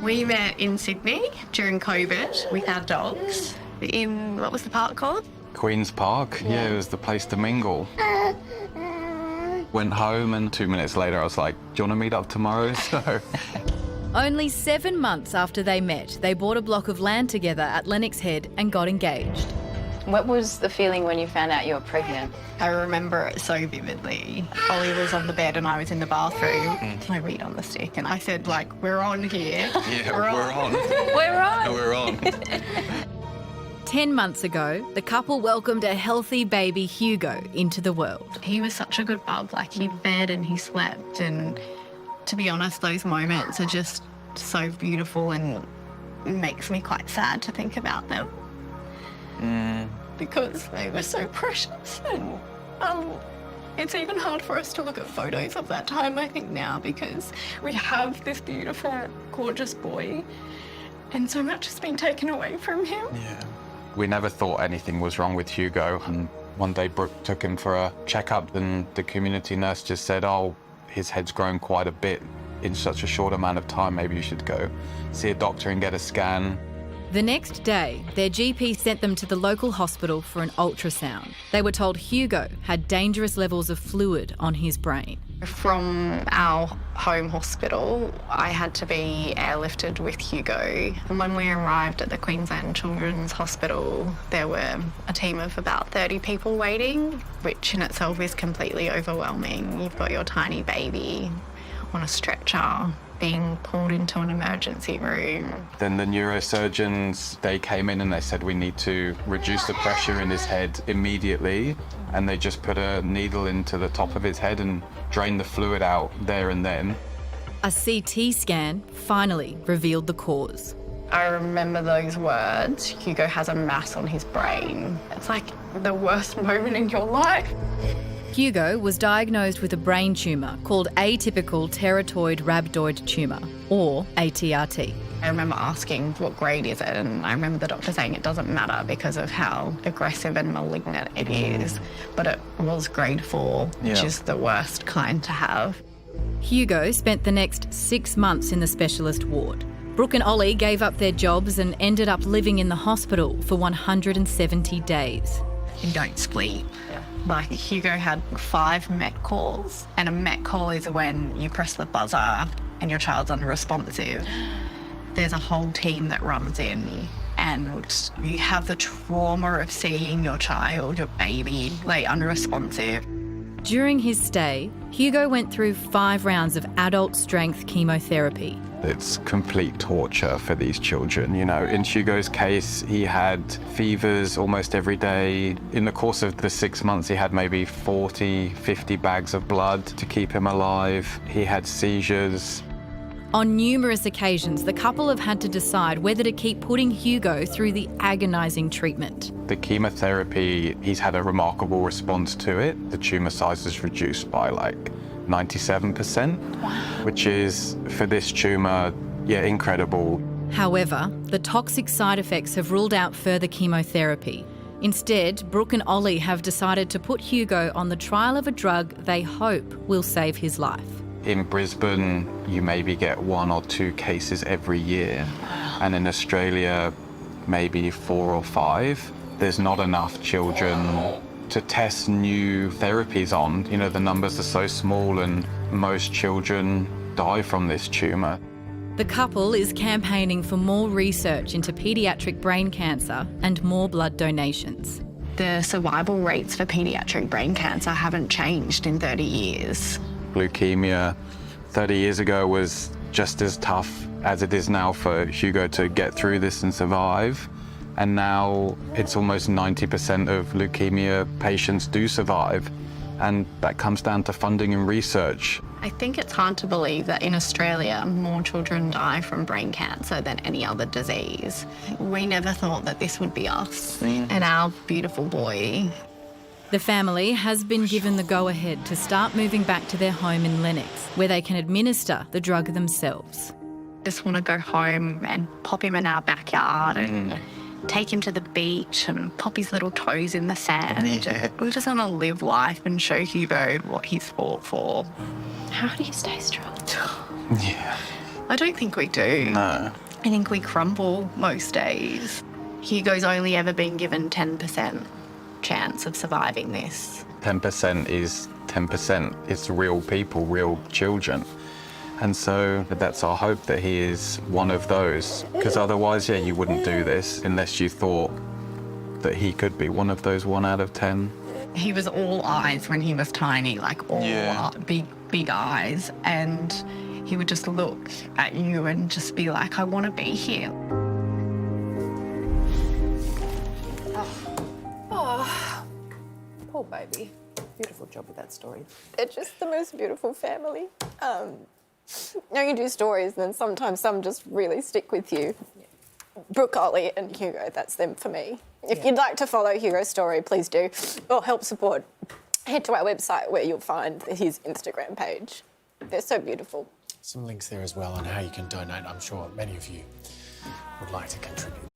We met in Sydney during COVID with our dogs in, what was the park called? Queen's Park. Yeah, it was the place to mingle. Went home and 2 minutes later I was like, do you want to meet up tomorrow? So Only 7 months after they met, they bought a block of land together at Lennox Head and got engaged. What was the feeling when you found out you were pregnant? I remember it so vividly. Ollie was on the bed and I was in the bathroom. I read on the stick and I said, like, we're on here. yeah, we're on. We're on. We're on. 10 months ago, the couple welcomed a healthy baby Hugo into the world. He was such a good bub. Like, he fed and he slept. And to be honest, those moments are just so beautiful and it makes me quite sad to think about them. Because they were so precious. And it's even hard for us to look at photos of that time, I think, now, because we have this beautiful, gorgeous boy and so much has been taken away from him. Yeah. We never thought anything was wrong with Hugo, and one day Brooke took him for a checkup and the community nurse just said, oh, his head's grown quite a bit in such a short amount of time, maybe you should go see a doctor and get a scan. The next day, their GP sent them to the local hospital for an ultrasound. They were told Hugo had dangerous levels of fluid on his brain. From our home hospital, I had to be airlifted with Hugo. And when we arrived at the Queensland Children's Hospital, there were a team of about 30 people waiting, which in itself is completely overwhelming. You've got your tiny baby on a stretcher being pulled into an emergency room. Then the neurosurgeons, they came in and they said we need to reduce the pressure in his head immediately, and they just put a needle into the top of his head and drained the fluid out there and then. A CT scan finally revealed the cause. I remember those words, Hugo has a mass on his brain. It's like the worst moment in your life. Hugo was diagnosed with a brain tumour called atypical teratoid rhabdoid tumour, or ATRT. I remember asking, what grade is it? And I remember the doctor saying it doesn't matter because of how aggressive and malignant it is. But it was grade 4, which is the worst kind to have. Hugo spent the next 6 months in the specialist ward. Brooke and Ollie gave up their jobs and ended up living in the hospital for 170 days. You don't sleep. Like, Hugo had 5 MET calls, and a MET call is when you press the buzzer and your child's unresponsive. There's a whole team that runs in, and you have the trauma of seeing your child, your baby, like, unresponsive. During his stay, Hugo went through 5 rounds of adult-strength chemotherapy. It's complete torture for these children. You know, in Hugo's case, he had fevers almost every day. In the course of the 6 months, he had maybe 40, 50 bags of blood to keep him alive. He had seizures. On numerous occasions, the couple have had to decide whether to keep putting Hugo through the agonising treatment. The chemotherapy, he's had a remarkable response to it. The tumour size is reduced by like 97%, which is, for this tumour, incredible. However, the toxic side effects have ruled out further chemotherapy. Instead, Brooke and Ollie have decided to put Hugo on the trial of a drug they hope will save his life. In Brisbane, you maybe get 1 or 2 cases every year, and in Australia, maybe 4 or 5. There's not enough children to test new therapies on. You know, the numbers are so small and most children die from this tumour. The couple is campaigning for more research into paediatric brain cancer and more blood donations. The survival rates for paediatric brain cancer haven't changed in 30 years. Leukemia 30 years ago was just as tough as it is now for Hugo to get through this and survive. And now it's almost 90% of leukemia patients do survive. And that comes down to funding and research. I think it's hard to believe that in Australia, more children die from brain cancer than any other disease. We never thought that this would be us and our beautiful boy. The family has been given the go-ahead to start moving back to their home in Lennox, where they can administer the drug themselves. Just want to go home and pop him in our backyard and take him to the beach and pop his little toes in the sand. We just want to live life and show Hugo what he's fought for. How do you stay strong? Yeah. I don't think we do. No. I think we crumble most days. Hugo's only ever been given 10% chance of surviving this. 10% is 10%. It's real people, real children. And so that's our hope that he is one of those. Because otherwise, yeah, you wouldn't do this unless you thought that he could be one of those 1 out of 10. He was all eyes when he was tiny, like all big eyes. And he would just look at you and just be like, I want to be here. Oh, poor baby. Beautiful job with that story. They're just the most beautiful family. You do stories and then sometimes some just really stick with you. Brooke, Ollie and Hugo, that's them for me. If you'd like to follow Hugo's story, please do, or help support, head to our website where you'll find his Instagram page. They're so beautiful. Some links there as well on how you can donate. I'm sure many of you would like to contribute.